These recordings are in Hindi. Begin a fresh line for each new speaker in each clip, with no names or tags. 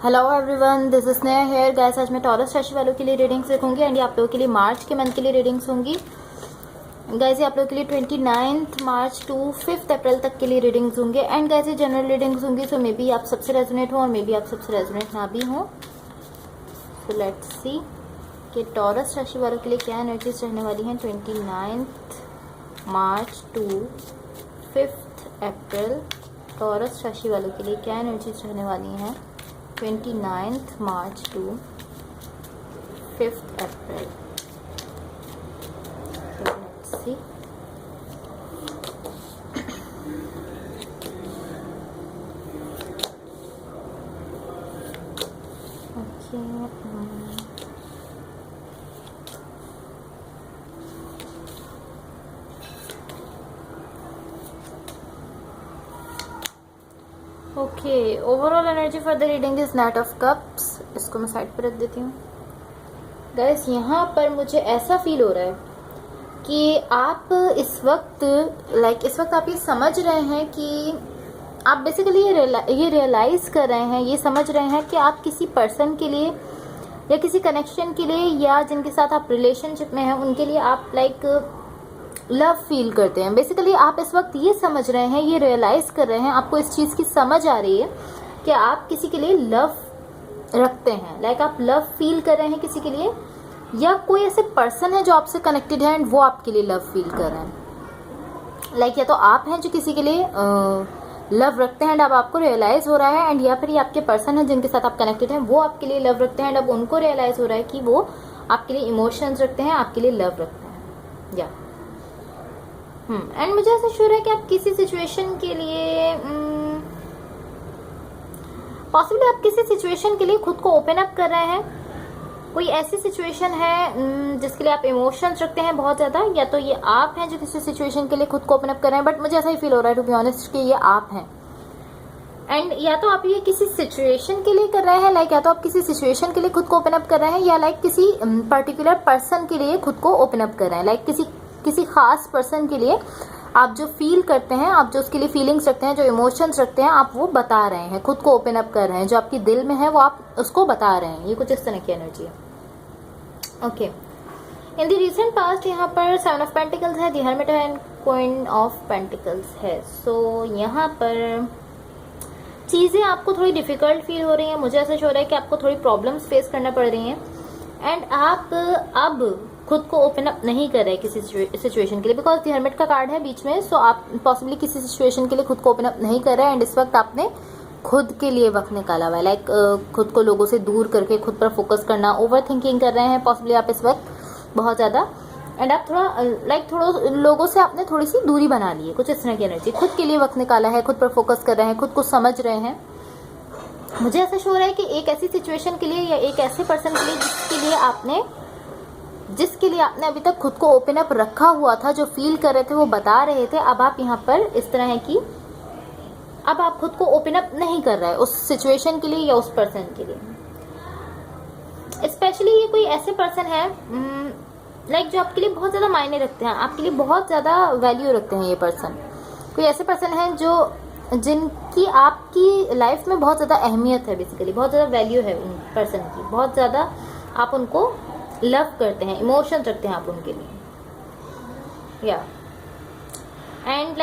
Hello everyone, this is Sneha hair guys. आज मैं टॉरस राशि वालों के लिए रीडिंग्स देखूंगी एंड ये आप लोगों के लिए मार्च के मंथ के लिए रीडिंग्स होंगी गाइस। ये आप लोगों के लिए 29 मार्च टू 5 अप्रैल तक के लिए रीडिंग्स होंगे एंड गाइस ये जनरल रीडिंग्स होंगी, सो मे बी आप सबसे रेजोनेट हो और मे बी आप सबसे रेजोनेट ना भी हो। सो लेट्स सी कि टॉरस राशि वालों के लिए क्या एनर्जीज रहने वाली हैं 29 मार्च टू 5 अप्रैल। टॉरस राशि वालों के लिए क्या एनर्जीज रहने वाली हैं 29th March to 5th April. So let's see. Okay. Okay, overall energy for the reading is night of cups. इसको मैं साइड पर रख देती हूँ गाइस। यहाँ पर मुझे ऐसा फील हो रहा है कि आप इस वक्त आप ये समझ रहे हैं कि आप बेसिकली ये रियलाइज कर रहे हैं, ये समझ रहे हैं कि आप किसी पर्सन के लिए या किसी कनेक्शन के लिए या जिनके साथ आप रिलेशनशिप में हैं उनके लिए आप लव फील करते हैं। बेसिकली आप इस वक्त ये समझ रहे हैं, ये रियलाइज कर रहे हैं, आपको इस चीज़ की समझ आ रही है कि आप किसी के लिए लव रखते हैं। आप लव फील कर रहे हैं किसी के लिए, या कोई ऐसे पर्सन है जो आपसे कनेक्टेड है एंड वो आपके लिए लव फील कर रहे हैं। या तो आप हैं जो किसी के लिए लव रखते हैं एंड अब आपको रियलाइज हो रहा है, एंड या फिर ये आपके पर्सन है जिनके साथ आप कनेक्टेड हैं वो आपके लिए लव रखते हैं एंड अब उनको रियलाइज हो रहा है कि वो आपके लिए इमोशंस रखते हैं, आपके लिए लव रखते हैं। या एंड मुझे ऐसा श्योर है कि आप किसी सिचुएशन के लिए पॉसिबली आप किसी सिचुएशन के लिए खुद को ओपन अप कर रहे हैं। कोई ऐसी सिचुएशन है जिसके लिए आप इमोशंस रखते हैं बहुत ज्यादा, या तो ये आप हैं जो किसी सिचुएशन के लिए खुद को ओपन अप कर रहे हैं, बट मुझे ऐसा ही फील हो रहा है टू बी ऑनेस्ट कि ये आप हैं। एंड या तो आप ये किसी सिचुएशन के लिए कर रहे हैं, या तो आप किसी सिचुएशन के लिए खुद को ओपन अप कर रहे हैं, या किसी पर्टिकुलर पर्सन के लिए खुद को ओपन अप कर रहे हैं। किसी खास पर्सन के लिए आप जो फील करते हैं, आप जो उसके लिए फीलिंग्स रखते हैं, जो इमोशंस रखते हैं, आप वो बता रहे हैं, खुद को ओपन अप कर रहे हैं। जो आपके दिल में है वो आप उसको बता रहे हैं। ये कुछ इस तरह की एनर्जी है। Okay, in the recent past यहाँ पर 7 ऑफ पेंटिकल्स है, the hermit and queen of pentacles है। सो यहाँ पर चीज़ें आपको थोड़ी डिफिकल्ट फील हो रही हैं। मुझे ऐसा हो रहा है कि आपको थोड़ी प्रॉब्लम्स फेस करना पड़ रही हैं एंड आप अब खुद को ओपन अप नहीं कर रहे किसी सिचुएशन के लिए, बिकॉज द हर्मिट का कार्ड है बीच में। सो आप पॉसिबली किसी सिचुएशन के लिए खुद को ओपन अप नहीं कर रहे हैं एंड इस वक्त आपने खुद के लिए वक्त निकाला हुआ है। खुद को लोगों से दूर करके खुद पर फोकस करना, ओवर थिंकिंग कर रहे हैं पॉसिबली आप इस वक्त बहुत ज़्यादा, एंड आप थोड़ा लोगों से आपने थोड़ी सी दूरी बना ली है। कुछ इस तरह की एनर्जी, खुद के लिए वक्त निकाला है, खुद पर फोकस कर रहे हैं, खुद को समझ रहे हैं। मुझे ऐसा शो रहा है कि एक ऐसी सिचुएशन के लिए या एक ऐसे पर्सन के लिए जिसके लिए आपने अभी तक खुद को ओपन अप रखा हुआ था, जो फील कर रहे थे वो बता रहे थे, अब आप यहाँ पर इस तरह है कि अब आप खुद को ओपन अप नहीं कर रहे उस सिचुएशन के लिए या उस पर्सन के लिए। स्पेशली ये कोई ऐसे पर्सन है जो आपके लिए बहुत ज़्यादा मायने रखते हैं, आपके लिए बहुत ज़्यादा वैल्यू रखते हैं। ये पर्सन कोई ऐसे पर्सन है जिनकी आपकी लाइफ में बहुत ज़्यादा अहमियत है, बेसिकली बहुत ज़्यादा वैल्यू है उन पर्सन की, बहुत ज़्यादा आप उनको लव करते हैं, इमोशंस रखते हैं आप उनके लिए। या एंड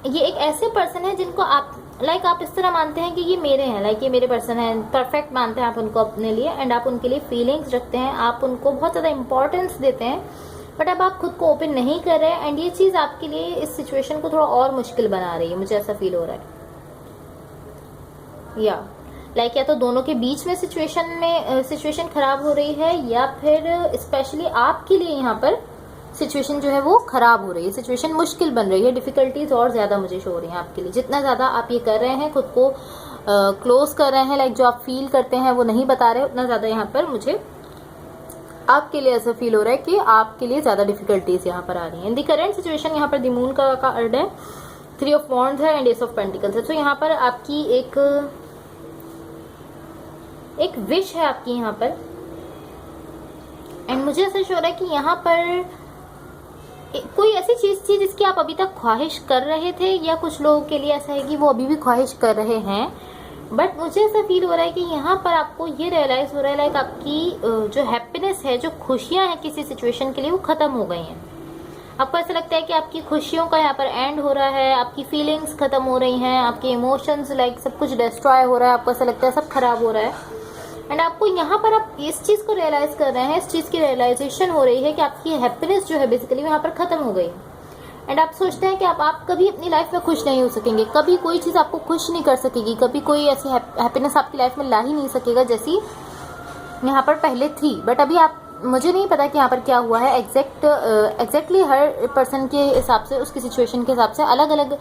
ये एक ऐसे पर्सन है जिनको आप आप इस तरह मानते हैं कि ये मेरे हैं, ये मेरे पर्सन हैं, परफेक्ट मानते हैं आप उनको अपने लिए, एंड आप उनके लिए फीलिंग्स रखते हैं, आप उनको बहुत ज़्यादा इंपॉर्टेंस देते हैं, बट अब आप खुद को ओपन नहीं कर रहे हैं एंड ये चीज़ आपके लिए इस सिचुएशन को थोड़ा और मुश्किल बना रही है। मुझे ऐसा फील हो रहा है। या तो दोनों के बीच में सिचुएशन खराब हो रही है, या फिर स्पेशली आपके लिए यहाँ पर सिचुएशन जो है वो खराब हो रही है, सिचुएशन मुश्किल बन रही है, डिफिकल्टीज और ज़्यादा मुझे शो हो रही हैं आपके लिए। जितना ज़्यादा आप ये कर रहे हैं, खुद को क्लोज कर रहे हैं, जो आप फील करते हैं वो नहीं बता रहे, उतना ज़्यादा यहाँ पर मुझे आपके लिए ऐसा फील हो रहा है कि आपके लिए ज़्यादा डिफिकल्टीज यहाँ पर आ रही हैं। इन दी करेंट सिचुएशन यहाँ पर द मून का कार्ड है, 3 ऑफ वॉन्ड्स है एंड एस ऑफ पेंटिकल्स है। तो यहाँ पर आपकी एक विश है आपकी यहाँ पर, एंड मुझे ऐसा शो रहा है कि यहाँ पर कोई ऐसी चीज थी जिसकी आप अभी तक ख्वाहिश कर रहे थे, या कुछ लोगों के लिए ऐसा है कि वो अभी भी ख्वाहिश कर रहे हैं, बट मुझे ऐसा फील हो रहा है कि यहाँ पर आपको ये रियलाइज हो रहा है लाइक आपकी जो हैप्पीनेस है, जो खुशियाँ हैं किसी सिचुएशन के लिए, वो खत्म हो गई हैं। आपको ऐसा लगता है कि आपकी खुशियों का यहाँ पर एंड हो रहा है, आपकी फीलिंग्स खत्म हो रही हैं, आपके इमोशंस लाइक सब कुछ डिस्ट्रॉय हो रहा है, आपको ऐसा लगता है सब खराब हो रहा है। एंड आपको यहाँ पर आप इस चीज़ को रियलाइज कर रहे हैं, इस चीज़ की रियलाइजेशन हो रही है कि आपकी हैप्पीनेस जो है बेसिकली यहाँ पर खत्म हो गई। एंड आप सोचते हैं कि आप कभी अपनी लाइफ में खुश नहीं हो सकेंगे, कभी कोई चीज़ आपको खुश नहीं कर सकेगी, कभी कोई ऐसी हैप्पीनेस आपकी लाइफ में ला ही नहीं सकेगा जैसी यहाँ पर पहले थी। बट अभी आप, मुझे नहीं पता कि यहाँ पर क्या हुआ है एग्जैक्टली हर पर्सन के हिसाब से, उसकी सिचुएशन के हिसाब से अलग अलग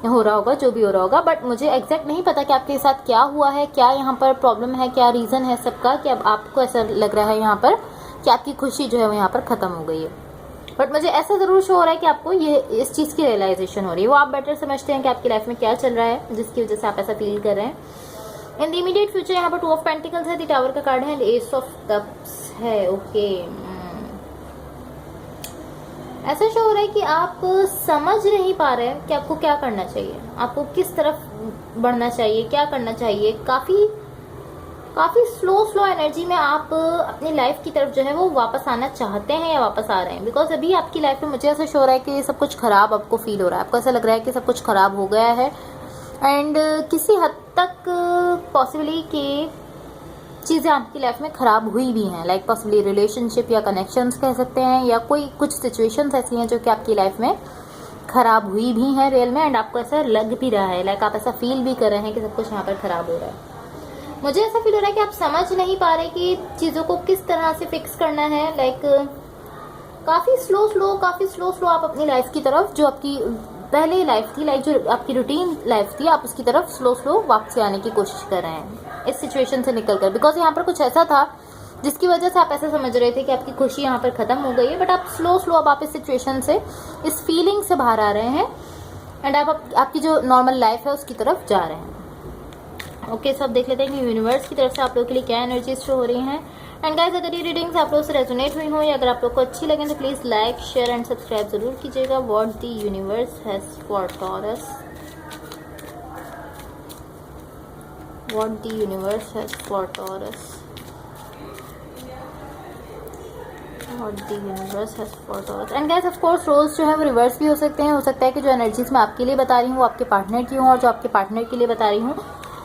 हो रहा होगा, जो भी हो रहा होगा। बट मुझे एग्जैक्ट नहीं पता कि आपके साथ क्या हुआ है, क्या यहाँ पर प्रॉब्लम है, क्या रीज़न है सबका, कि अब आपको ऐसा लग रहा है यहाँ पर कि आपकी खुशी जो है वो यहाँ पर ख़त्म हो गई है। बट मुझे ऐसा ज़रूर शो हो रहा है कि आपको ये इस चीज़ की रियलाइजेशन हो रही है, वो आप बेटर समझते हैं कि आपकी लाइफ में क्या चल रहा है जिसकी वजह से आप ऐसा फील कर रहे हैं। इन द इमीडिएट फ्यूचर यहाँ पर 2 ऑफ पेंटिकल्स है, द टावर का कार्ड है, एस ऑफ कप्स है। ओके, ऐसा शो हो रहा है कि आप समझ नहीं पा रहे हैं कि आपको क्या करना चाहिए, आपको किस तरफ बढ़ना चाहिए, क्या करना चाहिए। काफ़ी स्लो एनर्जी में आप अपनी लाइफ की तरफ जो है वो वापस आना चाहते हैं या वापस आ रहे हैं। बिकॉज अभी आपकी लाइफ में मुझे ऐसा शो हो रहा है कि सब कुछ ख़राब आपको फील हो रहा है, आपको ऐसा लग रहा है कि सब कुछ ख़राब हो गया है। एंड किसी हद तक पॉसिबली कि चीज़ें आपकी लाइफ में ख़राब हुई भी हैं, लाइक पॉसिबली रिलेशनशिप या कनेक्शंस कह सकते हैं, या कोई कुछ सिचुएशंस ऐसी हैं जो कि आपकी लाइफ में ख़राब हुई भी हैं रियल में। एंड आपको ऐसा लग भी रहा है, लाइक आप ऐसा फील भी कर रहे हैं कि सब कुछ यहाँ पर ख़राब हो रहा है। मुझे ऐसा फील हो रहा है कि आप समझ नहीं पा रहे कि चीज़ों को किस तरह से फिक्स करना है। लाइक काफ़ी स्लो आप अपनी लाइफ की तरफ, जो आपकी पहले लाइफ थी, लाइक जो आपकी रूटीन लाइफ थी, आप उसकी तरफ स्लो वापस आने की कोशिश कर रहे हैं इस सिचुएशन से निकलकर। बिकॉज यहाँ पर कुछ ऐसा था जिसकी वजह से आप ऐसा समझ रहे थे कि आपकी खुशी यहाँ पर ख़त्म हो गई है। बट आप स्लो अब आप इस सिचुएशन से, इस फीलिंग से बाहर आ रहे हैं एंड आप आपकी जो नॉर्मल लाइफ है उसकी तरफ जा रहे हैं। ओके, सब देख लेते हैं कि यूनिवर्स की तरफ से आप लोगों के लिए क्या एनर्जीज शो हो रही हैं। एंड गाइस, अगर ये रीडिंग्स आप लोगों से रेजोनेट हुई हो या अगर आप लोग को अच्छी लगे तो please like, share and subscribe जरूर कीजिएगा। What the universe has for Taurus, what the universe has for Taurus, what the universe has for Taurus. And guys, of course रोज जो है वो रिवर्स भी हो सकते हैं। हो सकता है कि जो एनर्जीज मैं आपके लिए बता रही हूँ वो आपके पार्टनर की हूँ, और जो आपके पार्टनर के लिए बता रही हूँ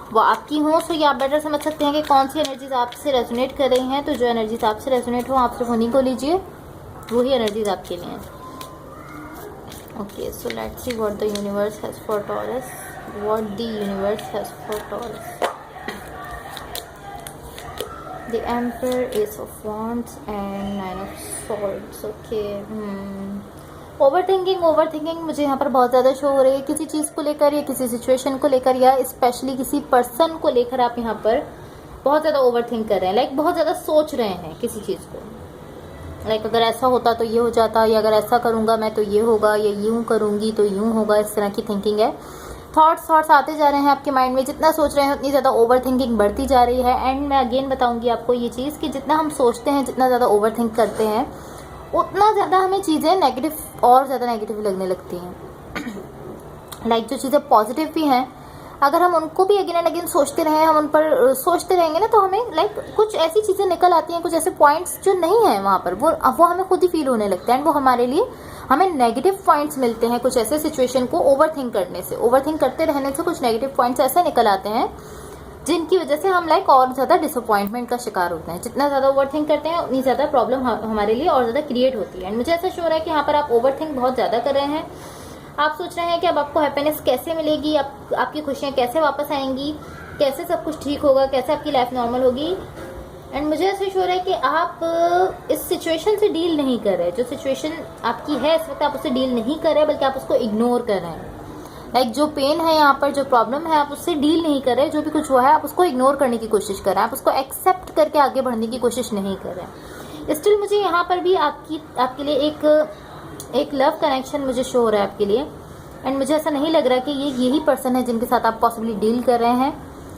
वो आपकी हो। सो ये आप बेटर समझ सकते हैं कि कौन सी एनर्जीज आपसे रेजोनेट कर रही हैं। तो जो एनर्जीज आपसे रेजोनेट हो आप सिर्फ उन्हीं को लीजिए, वही एनर्जीज आपके लिए हैं। Okay, so let's see what the universe has for Taurus, what the universe has for taurus. The emperor, S of wands and 9 of swords. Okay, overthinking मुझे यहाँ पर बहुत ज़्यादा शो हो रही है, किसी चीज़ को लेकर या किसी सिचुएशन को लेकर या स्पेशली किसी पर्सन को लेकर आप यहाँ पर बहुत ज़्यादा ओवरथिंक कर रहे हैं। लाइक बहुत ज़्यादा सोच रहे हैं किसी चीज़ को, लाइक अगर ऐसा होता तो ये हो जाता, या अगर ऐसा करूँगा मैं तो ये होगा, या यूँ करूँगी तो यूँ होगा, इस तरह की थिंकिंग है। थॉट्स आते जा रहे हैं आपके माइंड में, जितना सोच रहे हैं उतनी ज़्यादा ओवरथिंकिंग बढ़ती जा रही है। एंड मैं अगेन बताऊँगी आपको ये चीज़ कि जितना हम सोचते हैं, जितना ज़्यादा ओवरथिंक करते हैं, उतना ज़्यादा हमें चीज़ें नेगेटिव और ज़्यादा नेगेटिव लगने लगती हैं। लाइक जो चीज़ें पॉजिटिव भी हैं, अगर हम उनको भी अगेन एंड अगेन सोचते रहें, हम उन पर सोचते रहेंगे ना, तो हमें लाइक कुछ ऐसी चीज़ें निकल आती हैं, कुछ ऐसे पॉइंट्स जो नहीं हैं वहाँ पर, वो हमें खुद ही फील होने लगते हैं। एंड वो हमारे लिए हमें नेगेटिव पॉइंट्स मिलते हैं कुछ ऐसे सिचुएशन को ओवरथिंक करने से, ओवरथिंक करते रहने से कुछ नेगेटिव पॉइंट्स ऐसे निकल आते हैं जिनकी वजह से हम लाइक और ज़्यादा डिसअपॉइंटमेंट का शिकार होते हैं। जितना ज़्यादा ओवरथिंक करते हैं उतनी ज़्यादा प्रॉब्लम हमारे लिए और ज़्यादा क्रिएट होती है। एंड मुझे ऐसा शो हो रहा है कि यहाँ पर आप ओवरथिंक बहुत ज़्यादा कर रहे हैं। आप सोच रहे हैं कि अब आपको हैप्पीनेस कैसे मिलेगी, आपकी खुशियाँ कैसे वापस आएंगी, कैसे सब कुछ ठीक होगा, कैसे आपकी लाइफ नॉर्मल होगी। एंड मुझे ऐसा शो हो रहा है कि आप इस सिचुएशन से डील नहीं कर रहे, जो सिचुएशन आपकी है इस वक्त आप उससे डील नहीं कर रहे, बल्कि आप उसको इग्नोर कर रहे हैं। लाइक जो पेन है यहाँ पर, जो प्रॉब्लम है, आप उससे डील नहीं कर रहे, जो भी कुछ हुआ है आप उसको इग्नोर करने की कोशिश कर रहे हैं, आप उसको एक्सेप्ट करके आगे बढ़ने की कोशिश नहीं कर रहे हैं। स्टिल मुझे यहाँ पर भी आपके लिए एक लव कनेक्शन मुझे शो हो रहा है आपके लिए। एंड मुझे ऐसा नहीं लग रहा कि ये यही पर्सन है जिनके साथ आप पॉसिबली डील कर रहे हैं,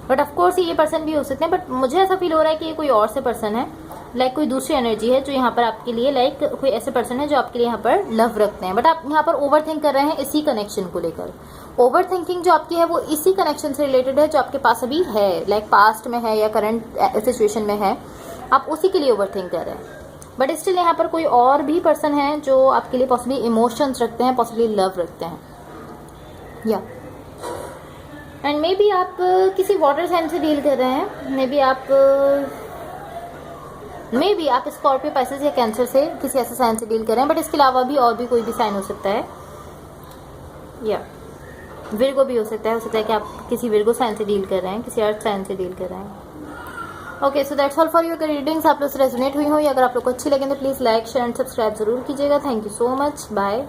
बट ऑफकोर्स ये पर्सन भी हो सकते हैं। बट मुझे ऐसा फील हो रहा है कि ये कोई और से पर्सन है लाइक कोई दूसरी एनर्जी है जो यहाँ पर आपके लिए, लाइक कोई ऐसे पर्सन है जो आपके लिए यहाँ पर लव रखते हैं, बट आप यहाँ पर ओवर थिंक कर रहे हैं इसी कनेक्शन को लेकर। ओवर थिंकिंग जो आपकी है वो इसी कनेक्शन से रिलेटेड है जो आपके पास अभी है, लाइक पास्ट में है या करंट सिचुएशन में है, आप उसी के लिए ओवर थिंक कर रहे हैं। बट स्टिल यहाँ पर कोई और भी पर्सन है जो आपके लिए पॉसिबली इमोशंस रखते हैं, पॉसिबली लव रखते हैं, या एंड मे बी आप किसी वाटर साइन से डील कर रहे हैं, मे बी आप स्कॉर्पियो, पाइसेस या कैंसर से किसी ऐसे साइन से डील कर रहे हैं, बट इसके अलावा भी और भी कोई भी साइन हो सकता है, या विर्गो भी हो सकता है कि आप किसी विर्गो साइन से डील कर रहे हैं, किसी अर्थ साइन से डील कर रहे हैं। Okay, so that's all for your readings. आप लोग से रेजोनेट हुई हो या अगर आप लोग को अच्छी लगे तो please like share and subscribe जरूर कीजिएगा। Thank you so much, bye.